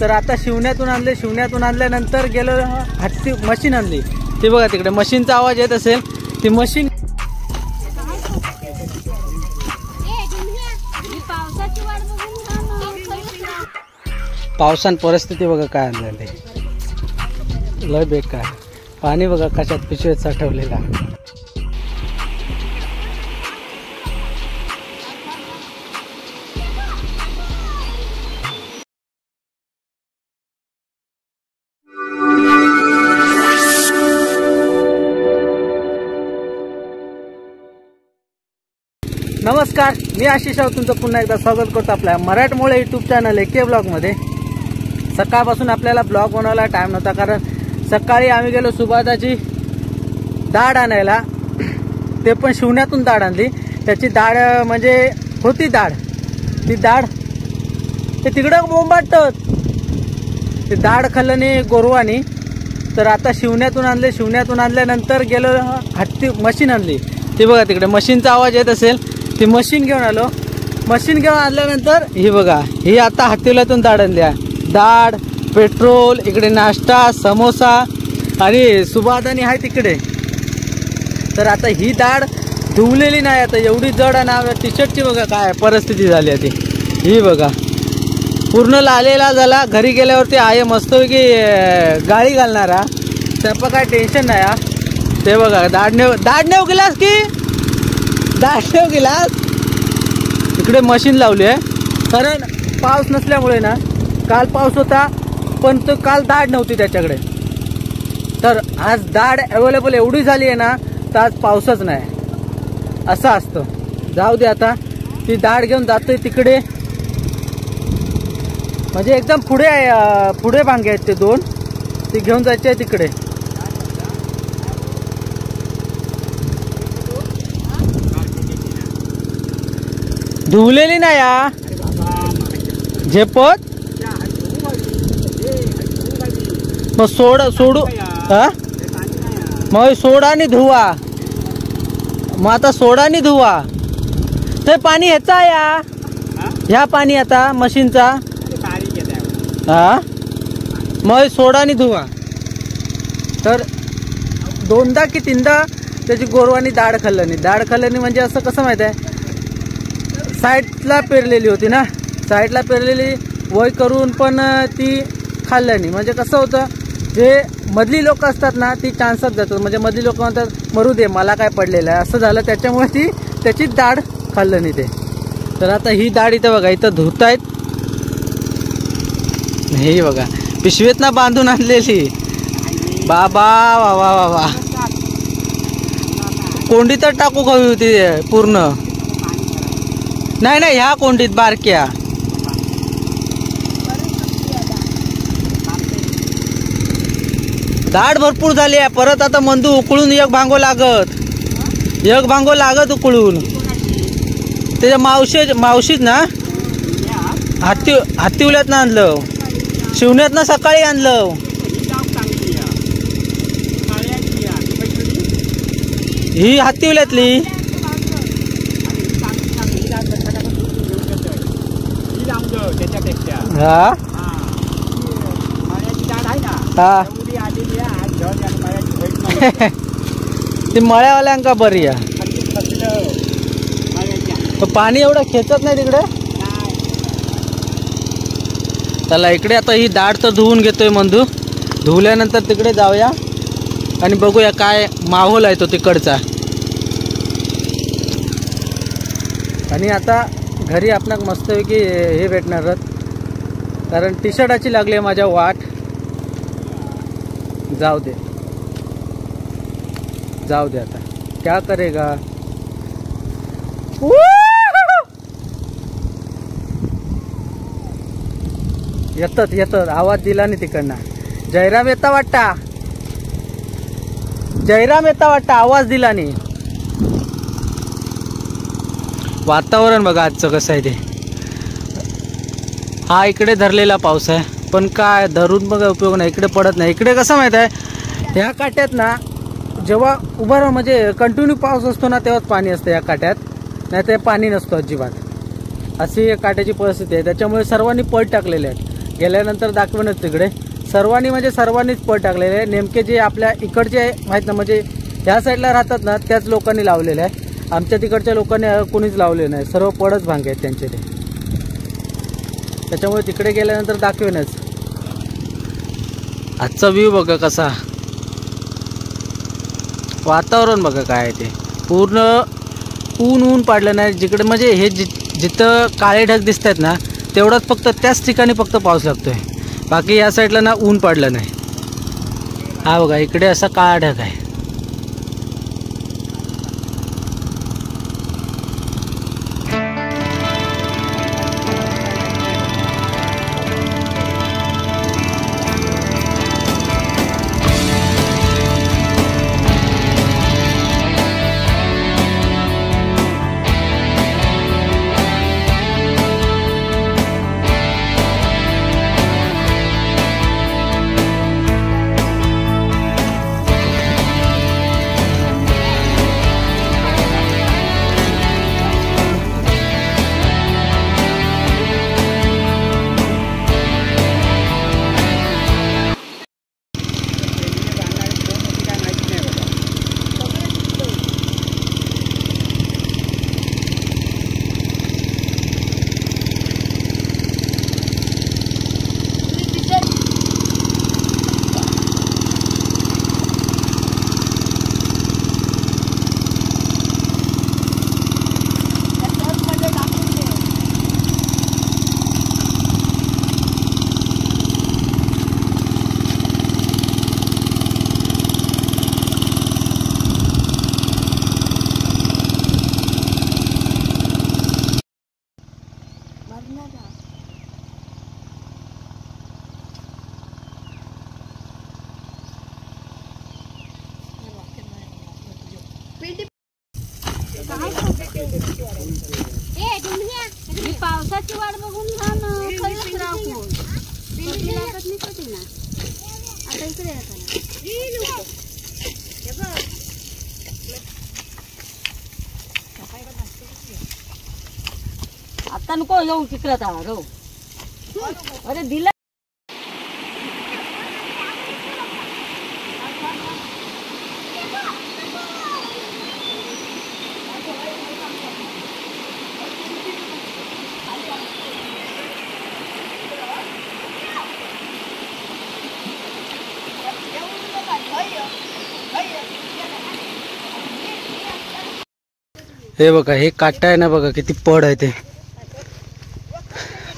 तर आता शिवण्यातून आणल्यानंतर गेलो हत्ती मशीन आणली। ते बघा तिकडे मशीनचा आवाज येत असेल, ती मशीन पावसान परिस्थिती बघा काय आणलेली, लय बेकार पाणी बघा कशात पिशवीत साठवलेला। नमस्कार, मी आशिष राव तुमचं पुन्हा एकदा स्वागत करतो आपल्या मराठमोळे यूट्यूब चॅनल एके ब्लॉगमध्ये। सकाळपासून आपल्याला ब्लॉग बनवायला टाइम नव्हता, कारण सकाळी आम्ही गेलो सुभाताची डाळ आणायला, ते पण शिवण्यातून डाळ आणली। त्याची डाळ म्हणजे होती डाळ, ती डाळ ते तिकडं बोंबाटत, ती डाळ खाल्ल्याने गोरवानी। तर आता शिवण्यातून आणल्यानंतर गेलो हत्ती मशीन आणली। ती बघा तिकडे मशीनचा आवाज येत असेल, ती मशीन घेऊन आलो। मशीन घेऊन आणल्यानंतर ही बघा, ही आता हत्तीलातून डाळ आणल्या, डाळ, पेट्रोल, इकडे नाश्ता, समोसा आणि सुभादानी आहे तिकडे। तर आता ही डाळ धुवलेली नाही, आता एवढी जड आणि टी शर्टची बघा काय परिस्थिती झाली आहे ती। ही बघा पूर्ण लालेला झाला। घरी गेल्यावरती आहे मस्तपैकी गाळी घालणारा, त्याचं काय टेन्शन नाही। ते बघा डाळ नेऊ गेलास की डाळ नेऊ गेलास। इकडे मशीन लावली आहे, कारण पाऊस नसल्यामुळे ना, काल पाऊस होता पण तो काल डाळ नव्हती त्याच्याकडे, तर आज डाळ अवेलेबल एवढी झाली आहे ना, तर आज पाऊसच नाही, असं असतं। जाऊ दे, आता ती डाळ घेऊन जातोय तिकडे, म्हणजे एकदम पुढे भांगे आहेत ते दोन, ती घेऊन जायचे आहे तिकडे। धुवलेली नाही या झेपत, मग सोडू हा, मग सोडा आणि धुवा, मग आता सोडा आणि धुवा। ते पाणी ह्याचा या, ह्या पाणी आता मशीनचा हा, मग सोडा आणि धुवा। तर दोनदा की तीनदा त्याची गोरवानी डाळ खाल्ल्याने म्हणजे असं कसं माहित आहे, साईडला पेरलेली होती ना, साईडला पेरलेली वय करून पण ती खाल्ल्याने म्हणजे कसं होतं, जे मधली लोक असतात ना, ती चान्सच जातात, म्हणजे मधली लोक म्हणतात मरू दे मला काय पडलेलं आहे, असं झालं। त्याच्यामुळे ती त्याची डाळ खाल्लं नाही ते। तर आता ही डाळ इथं बघा, इथं धुतायत, हे बघा पिशवीत ना बांधून आणलेली। बाबा वा वा वा, कोंडी तर टाकू हवी होती पूर्ण, नाही नाही ह्या कोंडीत बारक्या। डाळ भरपूर झाली आहे, परत आता मंदू उकळून एक भांगो लागत उकळून। त्याच्या मावशीत ना हत्तीवल्यात ना आणलं, शिवण्यात ना सकाळी आणलं। ही हत्तीवल्यातली हा हा, ती मळ्यावाल्यांका बरी आहे, पाणी एवढं खेचत नाही तिकडे। चला इकडे आता ही डाळ तर धुवून घेतोय मंदू, धुवल्यानंतर तिकडे जाऊया आणि बघूया काय माहोल आहे तो तिकडचा। आणि आता घरी आपणाक मस्तपैकी हे भेटणार, कारण टी शर्टाची लागली आहे माझ्या वाट। जाऊ दे आता क्या करेगा। येतात आवाज दिला नाही तिकडनं, जयराम येता वाटता, आवाज दिला नाही। वातावरण बघा आजचं कसं आहे ते, हा इकडे धरलेला पाऊस आहे, पण काय धरून बघा उपयोग नाही, इकडे पडत नाही। इकडे कसं माहित आहे, ह्या काट्यात ना जेव्हा उभा राहा म्हणजे कंटिन्यू पाऊस असतो ना, तेव्हाच पाणी असतं या काट्यात, नाही ते पाणी नसतं अजिबात। अशी काट्याची परिस्थिती आहे, त्याच्यामुळे सर्वांनी पळ टाकलेले आहेत। गेल्यानंतर दाखवूनच तिकडे सर्वांनी म्हणजे सर्वांनीच पळ टाकलेले आहे. नेमके जे आपल्या इकडचे माहीत ना म्हणजे ह्या साईडला राहतात ना त्याच लोकांनी लावलेले आहे. आमच्या तिकडच्या लोकांनी कोणीच लावले नाही, सर्व पळच भांगे आहेत त्यांचे ते. त्याच्यामुळे तिकडे गेल्यानंतर दाखवेनच. आजचा व्ह्यू बघा कसा, वातावरण बघा काय आहे ते. पूर्ण ऊन पाडलं नाही जिकडे म्हणजे हे जिथं काळे ढग दिसत आहेत ना तेवढंच फक्त त्याच ठिकाणी फक्त पाऊस लागतोय. बाकी या साईडला ना ऊन पाडलं नाही. हा बघा इकडे असा काळा ढग आहे. पावसाची वाट बघून आता इकडे आता नको येऊ तिकडे अरे दिला. हे बघा हे काटा आहे ना बघा किती पड आहे ते.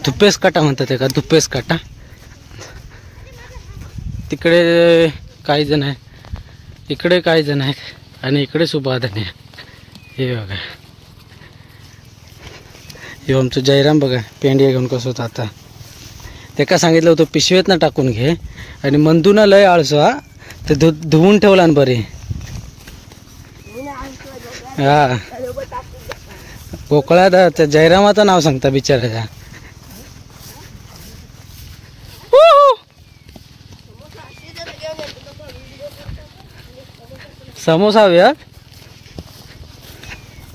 धुप्पेस काटा म्हणतात ते का, धुप्पेस काटा. तिकडे काही जण आहे, इकडे काही जण आहेत आणि इकडे सुभाधन आहे. हे बघा हे आमचं जयराम बघा पेंडिया घेऊन कसं होतं. आता ते का सांगितलं होतं पिशवेतनं टाकून घे आणि मंदूना लय आळसो हा ते धुवून ठेवला ना बरे. हा कोकळात त्या जयरामाचं नाव सांगता बिचाराच्या. समोसा हव्या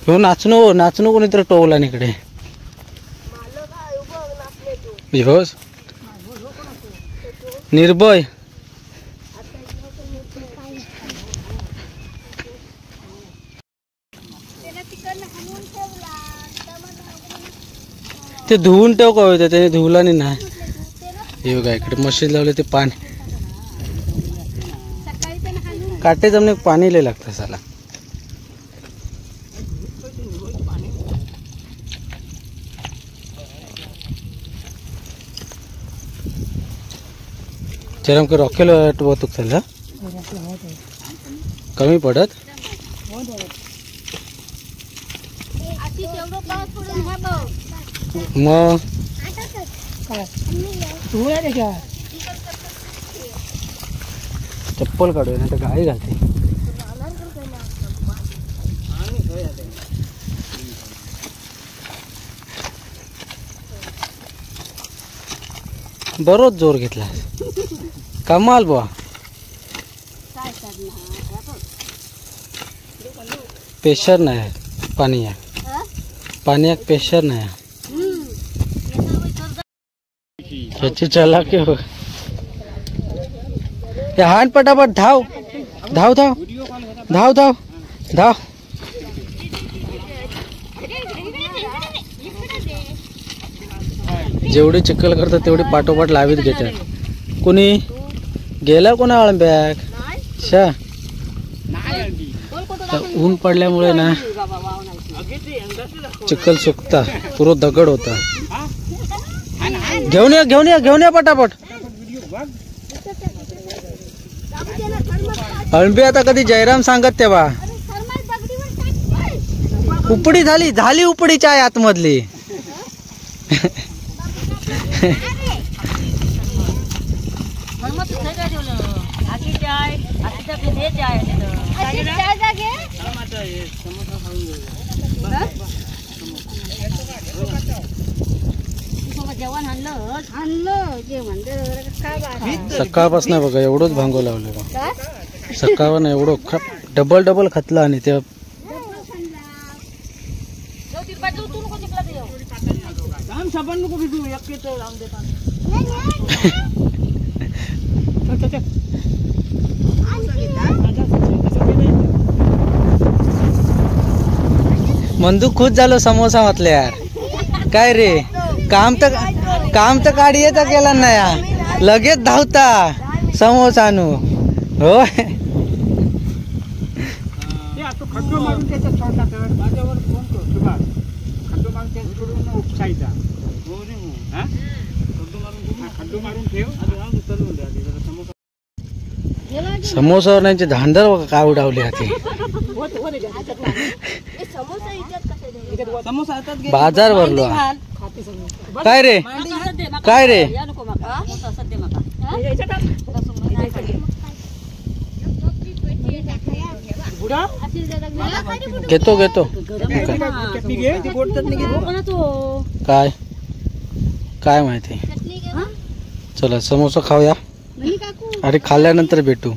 हो. नाचणू कोणीतरी टोवला इकडे. होस निर्भय ते धुवून ठेव का होतं त्याने धुवला नाही. हे बघा इकडे मशीन लावले ते पाणी काटे जमणे पाणी लय लागतं साला. जरम के रॉकेल वाहतूक चालला कमी पडत. मग चप्पल काढूया नाही तर गाडी घालते. बरोच जोर घेतला कमाल बुवा. प्रेशर नाही पाणी पाण्यात प्रेशर नाही. त्याची चलाकी हो. हान पटापट धाव धाव धाव धाव धाव धाव. जेवढी चिखल करतात तेवढी पाठोपाठ लावीत घेतात. कोणी गेला कोणा अळंब्याक शा. ऊन पडल्यामुळे ना चिखल सुकता पुरो दगड होता. घेऊन या घेऊन या घेऊन या पटापट. अळंबी आता कधी जयराम सांगत तेव्हा उपडी झाली झाली उपडीच्या आतमधली. सकाळपासून बघा एवढंच भांगो लावले. सकाळपासून एवढं डबल डबल खतला. आणि ते मंदू खुश झालो समोसा म्हटले यार. काय रे काम तर काढी येता केला ना या. लगेच धावता समोसा आणू. होय समोसा नाही धांदर बघा काय उडावली हाती. बाजार भरलो. काय रे काय रे घेतो घेतो. काय काय माहिती. चला समोसा खाऊया. अरे खाल्ल्यानंतर भेटू.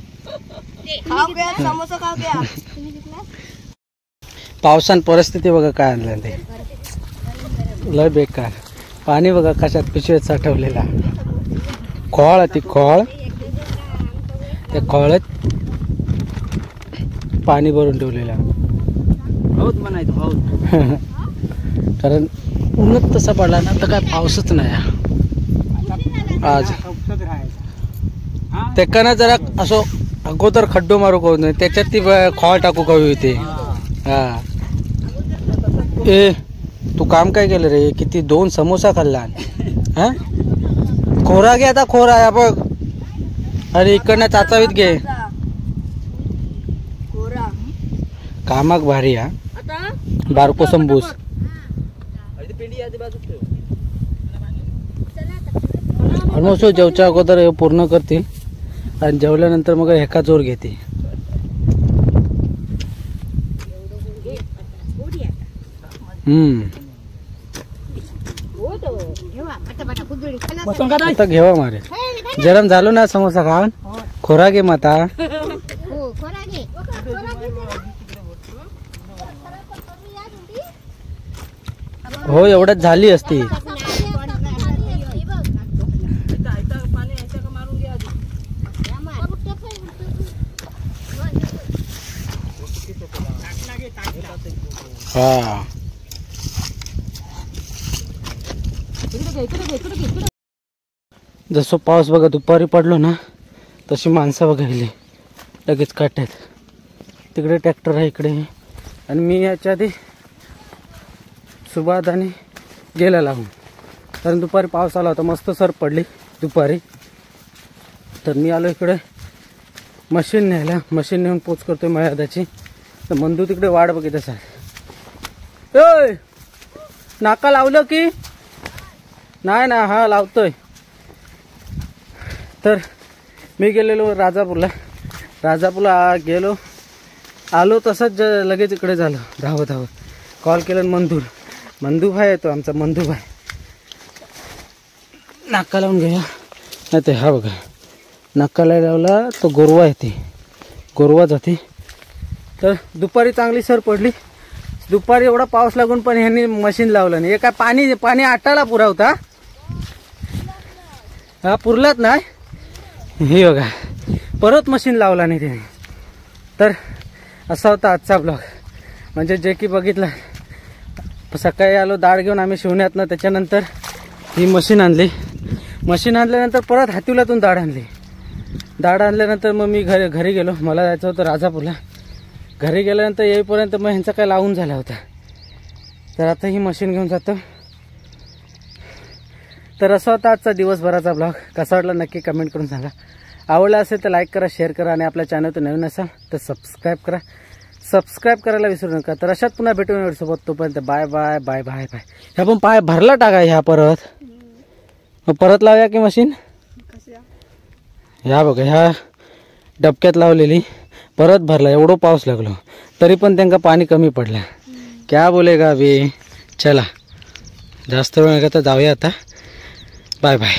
पावसान परिस्थिती बघा काय आणलं ते. लय बेकार. पाणी बघा कशात पिशवीत साठवलेला. खोळ ती खोळ. त्या खोळ्यात पाणी भरून ठेवलेला. कारण उन्हात तसा पडला ना तर काय पाऊसच नाही आज. तेकाना जरा असो अगोदर खड्डो मारू करू नये त्याच्यात ती खोळ टाकू कवी होते. हा ए तू काम काय केलं रे. किती 2 समोसा खाल्ला. हा खोरा घे आता खोरा बघ. आणि इकडनं चाचावीत घे. कामाक भारी. हा बारको संबूस. ऑलमोस्ट जेवच्या अगोदर पूर्ण करतील आणि जेवल्यानंतर मग एका जोर घेते. आता घेवा मारे. जरम झालो ना समोसा खाऊन. खोरा घे माता. हो एवढ्यात झाली असती. हा जसं पाऊस बघा दुपारी पडलो ना तशी माणसं बघायली लगेच काट्यात. तिकडे ट्रॅक्टर आहे इकडे. आणि मी याच्या आधी सुभादाने गेला लागून. कारण दुपारी पाऊस आला होता मस्त सर पडली दुपारी. तर मी आलो इकडे मशीन न्यायला. मशीन नेऊन पोच करतोय मयादाची. तर मंदू तिकडे वाट बघित असा. ओय नाका लावलं की नाही ना. हा लावतोय. तर मी गेलेलो राजापूरला गेलो. आलो तसंच लगेच इकडे झालं धावत कॉल केलं. मंदू भाई येतो आमचा. मंदू भाई नाका लावून घ्या. नाही ते हा बघा नाकाला लावला तो गोरवा येते. गोरवा जाते. तर दुपारी चांगली सर पडली. दुपारी एवढा पाऊस लागून पण ह्यांनी मशीन लावलं नाही. हे काय पाणी आटाला पुरा होता. हा पुरलात नाही हे बघा परत मशीन लावला नाही त्याने. तर असा होता आजचा ब्लॉग. म्हणजे जे की बघितलं सकाळी आलो दाढ घेऊन आम्ही शिवण्यातनं, त्याच्यानंतर ही मशीन आणली. मशीन आणल्यानंतर परत हातिवल्यातून दाढ आणली. दाढ आणल्यानंतर मग मी घरी गेलो. मला जायचं होतं राजापूरला. घरी गेल्यानंतर येईपर्यंत मग ह्यांचा काय लावून झाला होता. तर आता ही मशीन घेऊन जातो. तर असा होता आजचा दिवसभराचा ब्लॉग. कसा वाटला नक्की कमेंट करून सांगा. आवडला असेल तर लाईक करा, शेअर करा आणि आपल्या चॅनलवर नवीन असाल तर सबस्क्राईब करा. सबस्क्राईब करायला विसरू नका. तर अशात पुन्हा भेटून सोबत. तोपर्यंत bye bye bye bye bye. ह्या पण पाय भरला टाका ह्या परत. मग परत लावूया की मशीन. ह्या बघा ह्या डबक्यात लावलेली परत भरला. एवढं पाऊस लागलो तरी पण त्यांना पाणी कमी पडलं. क्या बोलेगा बे. चला जास्त वेळ नका तर जाऊया आता. Bye bye.